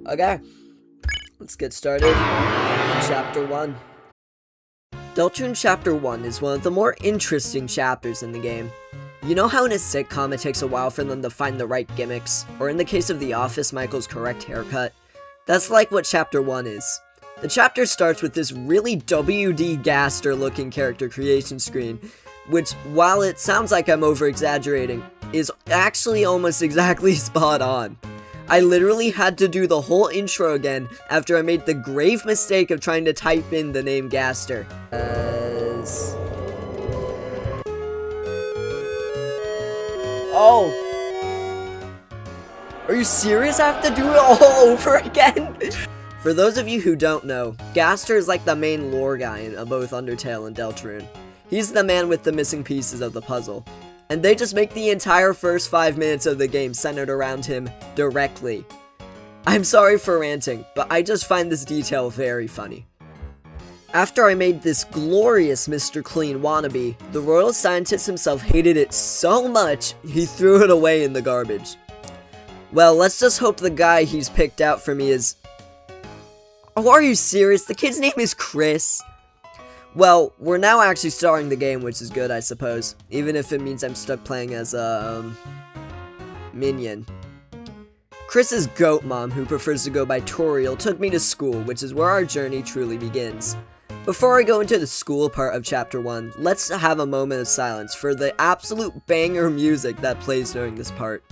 Okay, let's get started. Chapter 1. Deltarune Chapter 1 is one of the more interesting chapters in the game. You know how in a sitcom it takes a while for them to find the right gimmicks, or in the case of The Office, Michael's correct haircut? That's like what Chapter 1 is. The chapter starts with this really W.D. Gaster looking character creation screen, which, while it sounds like I'm over-exaggerating, is actually almost exactly spot on. I literally had to do the whole intro again after I made the grave mistake of trying to type in the name Gaster. Oh! Are you serious? I have to do it all over again? For those of you who don't know, Gaster is like the main lore guy in both Undertale and Deltarune. He's the man with the missing pieces of the puzzle. And they just make the entire first 5 minutes of the game centered around him directly. I'm sorry for ranting, but I just find this detail very funny. After I made this glorious Mr. Clean wannabe, the royal scientist himself hated it so much, he threw it away in the garbage. Well, let's just hope the guy he's picked out for me is... Oh, are you serious? The kid's name is Chris? Well, we're now actually starting the game, which is good, I suppose. Even if it means I'm stuck playing as a... minion. Chris's goat mom, who prefers to go by Toriel, took me to school, which is where our journey truly begins. Before I go into the school part of Chapter 1, let's have a moment of silence for the absolute banger music that plays during this part.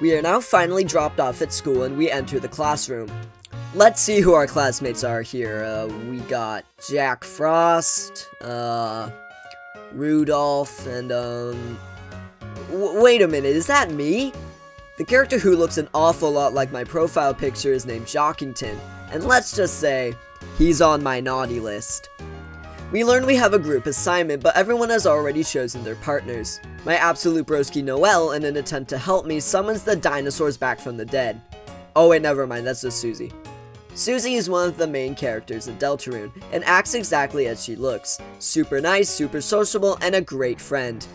We are now finally dropped off at school and we enter the classroom. Let's see who our classmates are here. We got Jack Frost, Rudolph, and wait a minute, is that me? The character who looks an awful lot like my profile picture is named Jockington, and let's just say, he's on my naughty list. We learn we have a group assignment, but everyone has already chosen their partners. My absolute broski Noelle, in an attempt to help me, summons the dinosaurs back from the dead. Oh wait, never mind, that's just Susie. Susie is one of the main characters in Deltarune, and acts exactly as she looks. Super nice, super sociable, and a great friend.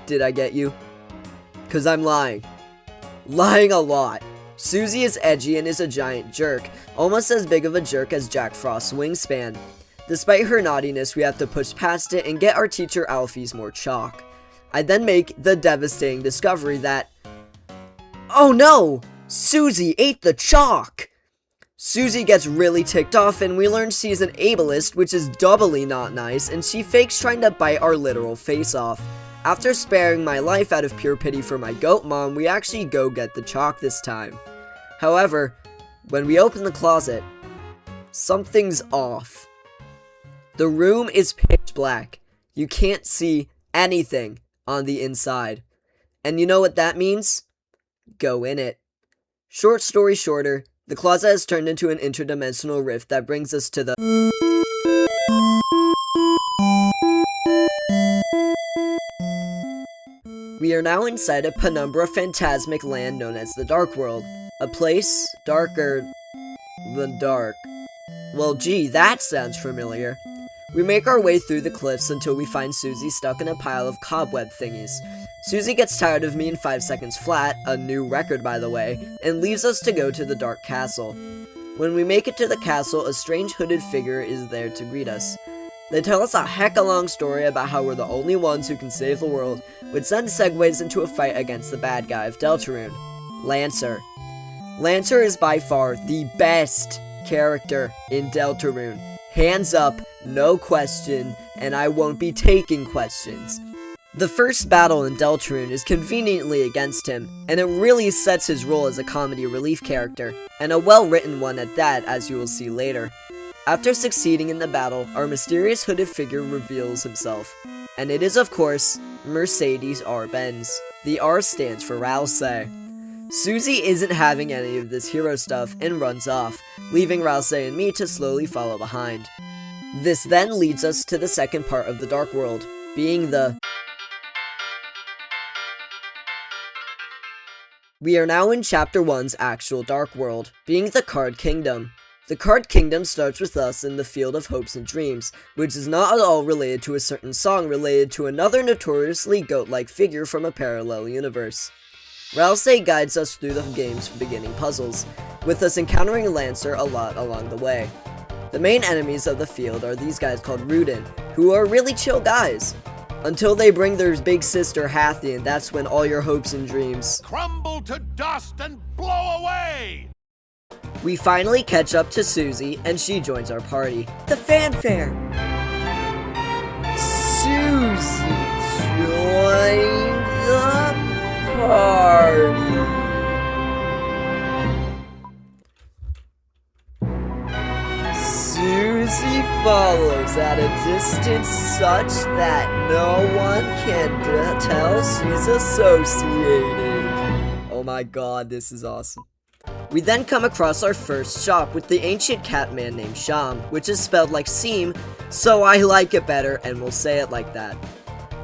Did I get you? 'Cause I'm lying. Lying a lot. Susie is edgy and is a giant jerk, almost as big of a jerk as Jack Frost's wingspan. Despite her naughtiness, we have to push past it and get our teacher Alfie's more chalk. I then make the devastating discovery that... Oh no! Susie ate the chalk! Susie gets really ticked off and we learn she's an ableist, which is doubly not nice, and she fakes trying to bite our literal face off. After sparing my life out of pure pity for my goat mom, we actually go get the chalk this time. However, when we open the closet, something's off. The room is pitch black. You can't see anything on the inside. And you know what that means? Go in it. Short story shorter, the closet has turned into an interdimensional rift that brings us to the... We are now inside a penumbra phantasmic land known as the Dark World. A place darker than dark. Well, gee, that sounds familiar. We make our way through the cliffs until we find Susie stuck in a pile of cobweb thingies. Susie gets tired of me in 5 seconds flat, a new record by the way, and leaves us to go to the Dark Castle. When we make it to the castle, a strange hooded figure is there to greet us. They tell us a heck-a-long story about how we're the only ones who can save the world, which then segues into a fight against the bad guy of Deltarune, Lancer. Lancer is by far the best character in Deltarune. Hands up, no question, and I won't be taking questions. The first battle in Deltarune is conveniently against him, and it really sets his role as a comedy relief character, and a well-written one at that, as you will see later. After succeeding in the battle, our mysterious hooded figure reveals himself, and it is of course, Mercedes R-Benz. The R stands for Rousey. Susie isn't having any of this hero stuff and runs off, leaving Rousey and me to slowly follow behind. This then leads us to the second part of the Dark World. being the... We are now in Chapter 1's actual Dark World, being the Card Kingdom. The Card Kingdom starts with us in the Field of Hopes and Dreams, which is not at all related to a certain song related to another notoriously goat-like figure from a parallel universe. Ralsei guides us through the game's beginning puzzles, with us encountering Lancer a lot along the way. The main enemies of the field are these guys called Rudin, who are really chill guys. Until they bring their big sister Hathy, and that's when all your hopes and dreams crumble to dust and blow away! We finally catch up to Susie, and she joins our party. The fanfare! Susie joined the party! Susie follows at a distance such that no one can tell she's associated. Oh my god, this is awesome. We then come across our first shop with the ancient cat man named Sham, which is spelled like seam, so I like it better and will say it like that.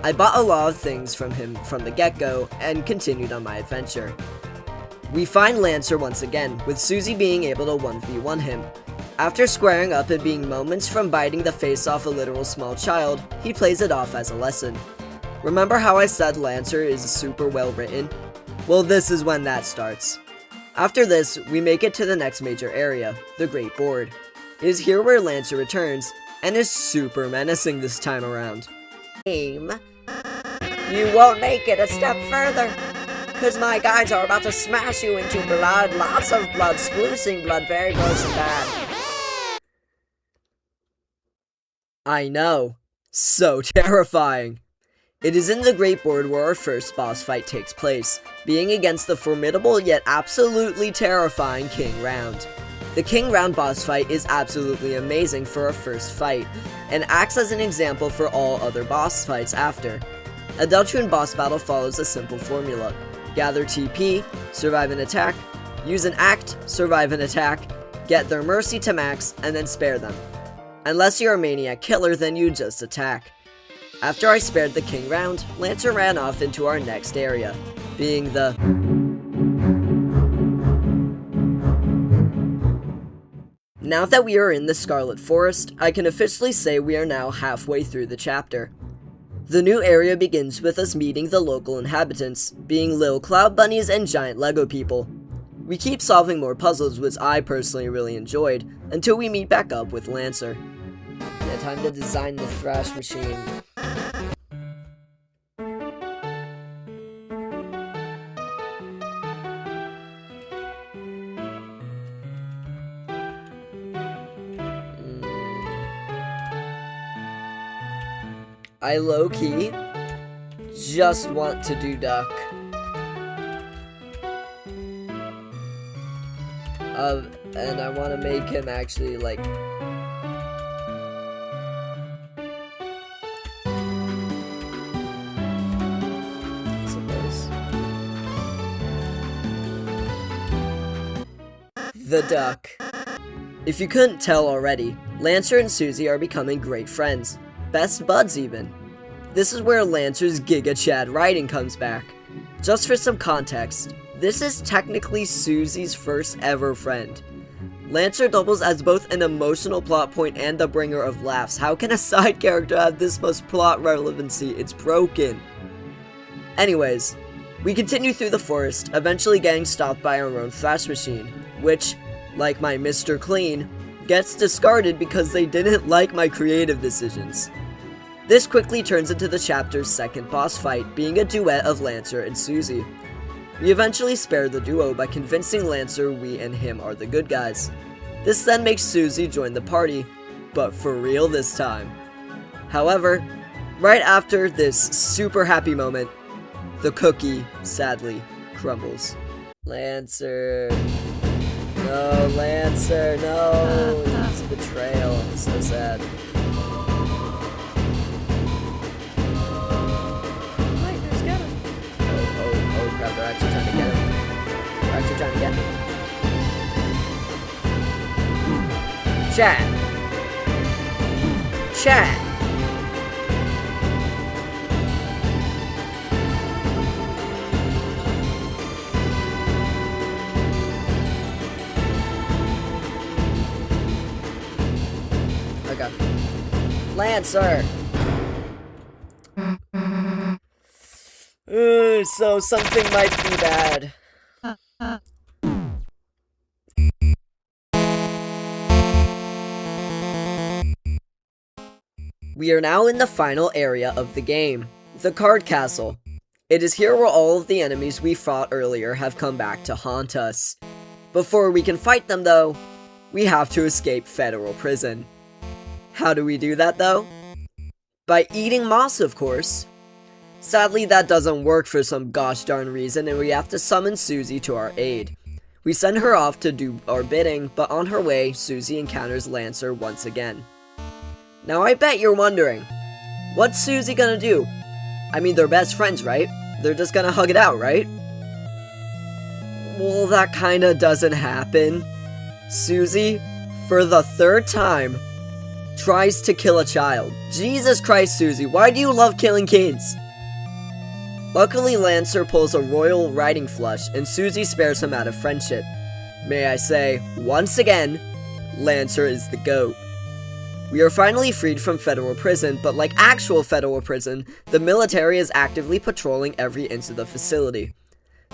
I bought a lot of things from him from the get-go and continued on my adventure. We find Lancer once again, with Susie being able to 1v1 him. After squaring up and being moments from biting the face off a literal small child, he plays it off as a lesson. Remember how I said Lancer is super well written? Well, this is when that starts. After this, we make it to the next major area, the Great Board. It is here where Lancer returns, and is super menacing this time around. You won't make it a step further, cause my guys are about to smash you into blood, lots of blood, sploosing blood, very gross and bad. I know. So terrifying. It is in the Great Board where our first boss fight takes place, being against the formidable yet absolutely terrifying King Round. The King Round boss fight is absolutely amazing for our first fight, and acts as an example for all other boss fights after. A Deltarune boss battle follows a simple formula. Gather TP, survive an attack, use an act, survive an attack, get their mercy to max, and then spare them. Unless you're a maniac killer, then you just attack. After I spared the King Round, Lancer ran off into our next area, being the... Now that we are in the Scarlet Forest, I can officially say we are now halfway through the chapter. The new area begins with us meeting the local inhabitants, being little cloud bunnies and giant Lego people. We keep solving more puzzles, which I personally really enjoyed, until we meet back up with Lancer. Yeah, time to design the thrash machine. I low-key just want to do Duck. And I want to make him actually, like... I suppose. The Duck. If you couldn't tell already, Lancer and Susie are becoming great friends. Best buds even. This is where Lancer's Giga Chad writing comes back. Just for some context, this is technically Susie's first ever friend. Lancer doubles as both an emotional plot point and the bringer of laughs. How can a side character have this much plot relevancy? It's broken. Anyways, we continue through the forest, eventually getting stopped by our own thrash machine, which, like my Mr. Clean, gets discarded because they didn't like my creative decisions. This quickly turns into the chapter's second boss fight, being a duet of Lancer and Susie. We eventually spare the duo by convincing Lancer we and him are the good guys. This then makes Susie join the party, but for real this time. However, right after this super happy moment, the cookie, sadly, crumbles. Lancer. No, Lancer, no! It's betrayal. It's so sad. Lightner's got him. Oh crap, they're actually trying to get him. They're actually trying to get him. Chat. Okay. Lancer! So something might be bad. We are now in the final area of the game, the card castle. It is here where all of the enemies we fought earlier have come back to haunt us. Before we can fight them though, we have to escape federal prison. How do we do that though? By eating moss, of course. Sadly, that doesn't work for some gosh darn reason, and we have to summon Susie to our aid. We send her off to do our bidding, but on her way, Susie encounters Lancer once again. Now I bet you're wondering, what's Susie gonna do? I mean, they're best friends, right? They're just gonna hug it out, right? Well, that kinda doesn't happen. Susie, for the third time, tries to kill a child. Jesus Christ, Susie, why do you love killing kids? Luckily, Lancer pulls a royal riding flush, and Susie spares him out of friendship. May I say, once again, Lancer is the GOAT. We are finally freed from federal prison, but like actual federal prison, the military is actively patrolling every inch of the facility.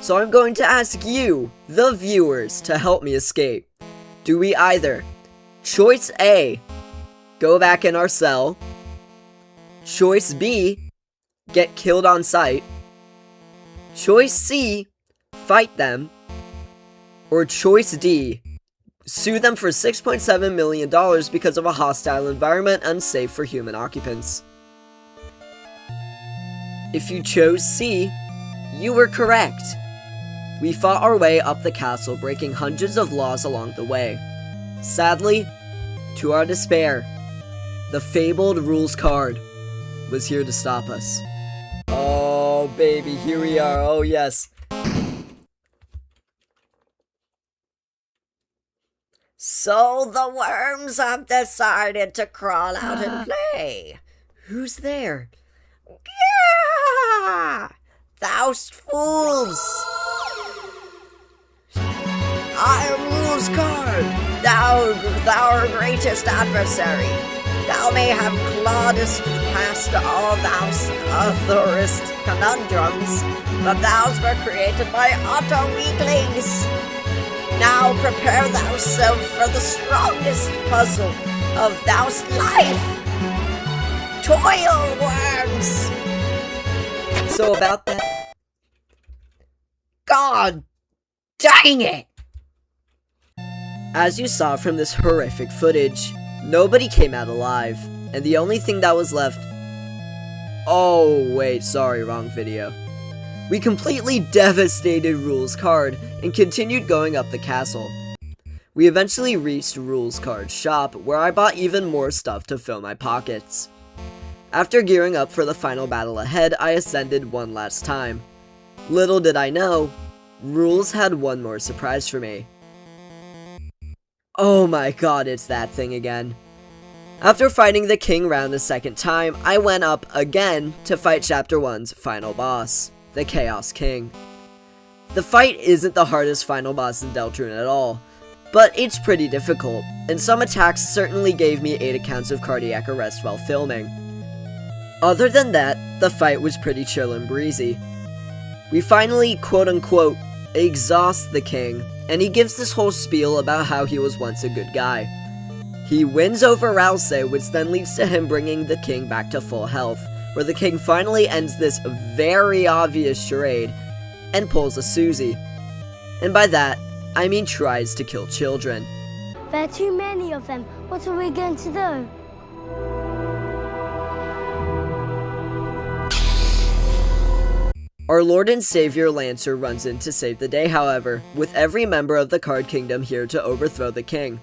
So I'm going to ask you, the viewers, to help me escape. Do we either, choice A, go back in our cell, choice B, get killed on sight, choice C, fight them, or choice D, sue them for $6.7 million because of a hostile environment unsafe for human occupants? If you chose C, you were correct. We fought our way up the castle, breaking hundreds of laws along the way. Sadly, to our despair, the fabled rules card was here to stop us. Oh baby, here we are, oh yes. So the worms have decided to crawl out and play. Who's there? Gah! Thou'st fools! I am Rules Card, thou our greatest adversary. Thou may have clawedst past all thou's otherest conundrums, but thous were created by utter weaklings. Now prepare thyself for the strongest puzzle of thou's life. Toil, worms! So about that... God dang it! As you saw from this horrific footage, nobody came out alive, and the only thing that was left... Oh, wait, sorry, wrong video. We completely devastated Rules Card and continued going up the castle. We eventually reached Rules Card's shop, where I bought even more stuff to fill my pockets. After gearing up for the final battle ahead, I ascended one last time. Little did I know, Rules had one more surprise for me. Oh my god, it's that thing again. After fighting the king round a second time, I went up again to fight Chapter 1's final boss, the Chaos King. The fight isn't the hardest final boss in Deltarune at all, but it's pretty difficult, and some attacks certainly gave me 8 accounts of cardiac arrest while filming. Other than that, the fight was pretty chill and breezy. We finally, quote-unquote, exhaust the king, and he gives this whole spiel about how he was once a good guy. He wins over Rouse, which then leads to him bringing the king back to full health, where the king finally ends this very obvious charade and pulls a Susie. And by that, I mean tries to kill children. There are too many of them. What are we going to do? Our Lord and Savior Lancer runs in to save the day, however, with every member of the Card Kingdom here to overthrow the king.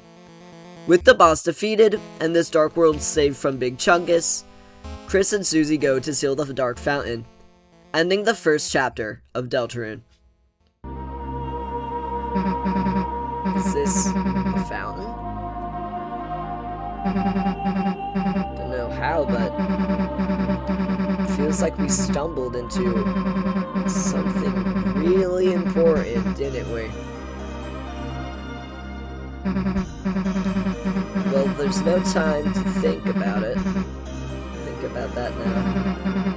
With the boss defeated, and this Dark World saved from Big Chungus, Chris and Susie go to seal the Dark Fountain, ending the first chapter of Deltarune. Is this the fountain? Don't know how, but it feels like we stumbled into something really important, didn't we? Well, Well, there's no time to think about it. Think about that now.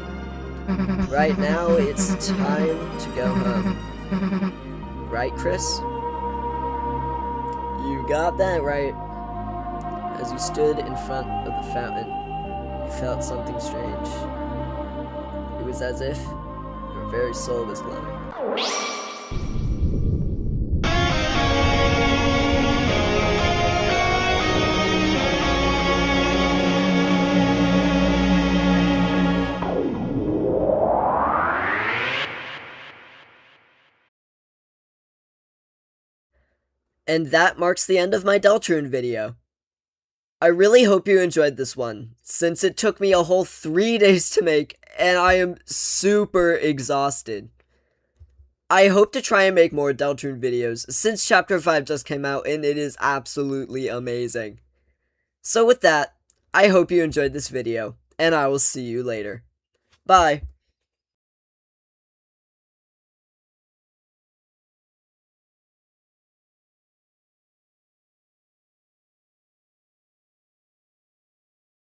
Right now, it's time to go home. Right, Chris? You got that right. As you stood in front of the fountain, you felt something strange. It was as if your very soul was glowing. And that marks the end of my Deltarune video. I really hope you enjoyed this one, since it took me a whole 3 days to make, and I am super exhausted. I hope to try and make more Deltarune videos, since Chapter 5 just came out, and it is absolutely amazing. So with that, I hope you enjoyed this video, and I will see you later. Bye!